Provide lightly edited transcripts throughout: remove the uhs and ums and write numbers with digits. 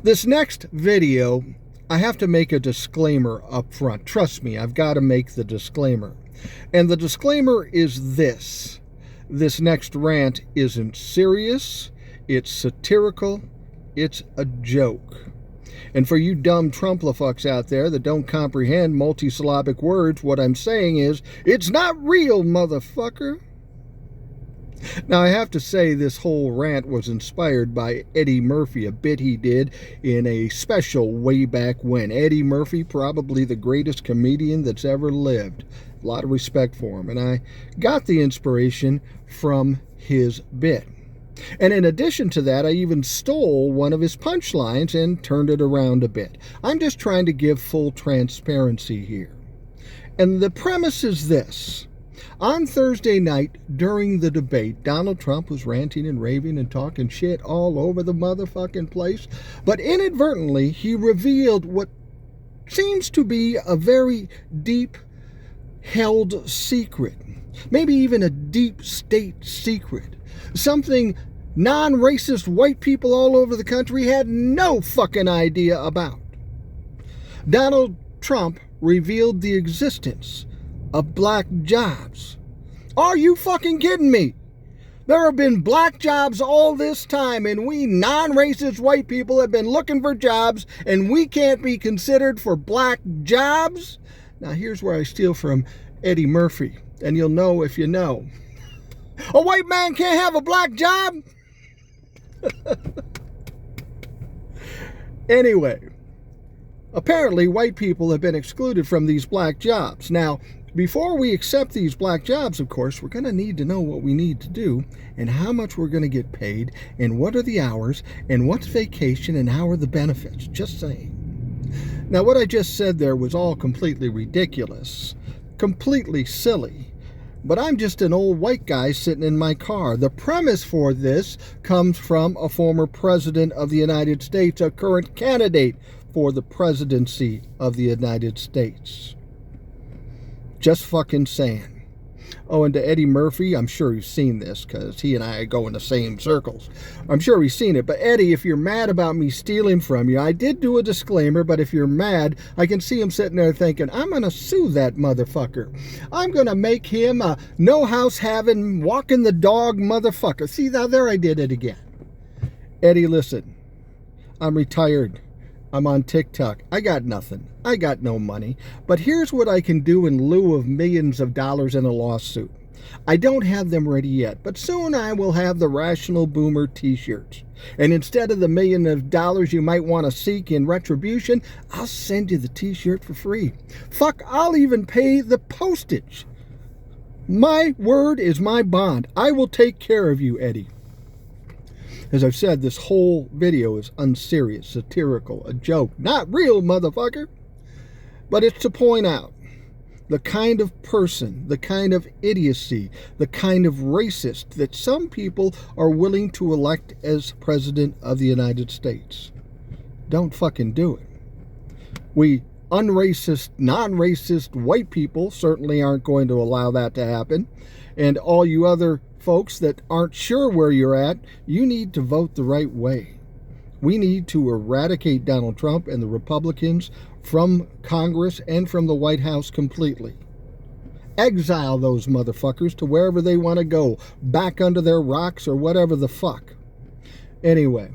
This next video, I have to make a disclaimer up front. Trust me, I've got to make the disclaimer. And the disclaimer is this. This next rant isn't serious, it's satirical, it's a joke. And for you dumb Trumplafucks out there that don't comprehend multisyllabic words, what I'm saying is, it's not real, motherfucker. Now, I have to say this whole rant was inspired by Eddie Murphy, a bit he did in a special way back when. Eddie Murphy, probably the greatest comedian that's ever lived. A lot of respect for him. And I got the inspiration from his bit. And in addition to that, I even stole one of his punchlines and turned it around a bit. I'm just trying to give full transparency here. And the premise is this. On Thursday night, during the debate, Donald Trump was ranting and raving and talking shit all over the motherfucking place. But inadvertently, he revealed what seems to be a very deep-held secret. Maybe even a deep state secret. Something non-racist white people all over the country had no fucking idea about. Donald Trump revealed the existence of black jobs. Are you fucking kidding me? There have been black jobs all this time, and we non-racist white people have been looking for jobs, and we can't be considered for black jobs? Now here's where I steal from Eddie Murphy, and you'll know if you know. A white man can't have a black job? Anyway, apparently white people have been excluded from these black jobs. Now, before we accept these black jobs, of course, we're going to need to know what we need to do and how much we're going to get paid and what are the hours and what's vacation and how are the benefits. Just saying. Now, what I just said there was all completely ridiculous, completely silly. But I'm just an old white guy sitting in my car. The premise for this comes from a former president of the United States, a current candidate for the presidency of the United States. Just fucking saying. Oh, and to Eddie Murphy, I'm sure you've seen this because he and I go in the same circles. I'm sure he's seen it. But Eddie, if you're mad about me stealing from you, I did do a disclaimer, but if you're mad, I can see him sitting there thinking, I'm going to sue that motherfucker. I'm going to make him a no-house-having, walking the dog motherfucker. See, now there I did it again. Eddie, listen, I'm retired. I'm on TikTok. I got nothing. I got no money. But here's what I can do in lieu of millions of dollars in a lawsuit. I don't have them ready yet, but soon I will have the Rational Boomer t-shirts. And instead of the $1 million you might want to seek in retribution, I'll send you the t-shirt for free. Fuck, I'll even pay the postage. My word is my bond. I will take care of you, Eddie. As I've said, this whole video is unserious, satirical, a joke. Not real, motherfucker. But it's to point out the kind of person, the kind of idiocy, the kind of racist that some people are willing to elect as President of the United States. Don't fucking do it. We unracist, non-racist white people certainly aren't going to allow that to happen. And all you other folks that aren't sure where you're at, you need to vote the right way. We need to eradicate Donald Trump and the Republicans from Congress and from the White House completely. Exile those motherfuckers to wherever they want to go, back under their rocks or whatever the fuck. Anyway,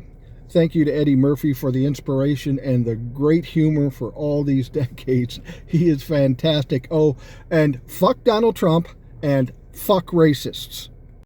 thank you to Eddie Murphy for the inspiration and the great humor for all these decades. He is fantastic. Oh, and fuck Donald Trump and fuck racists.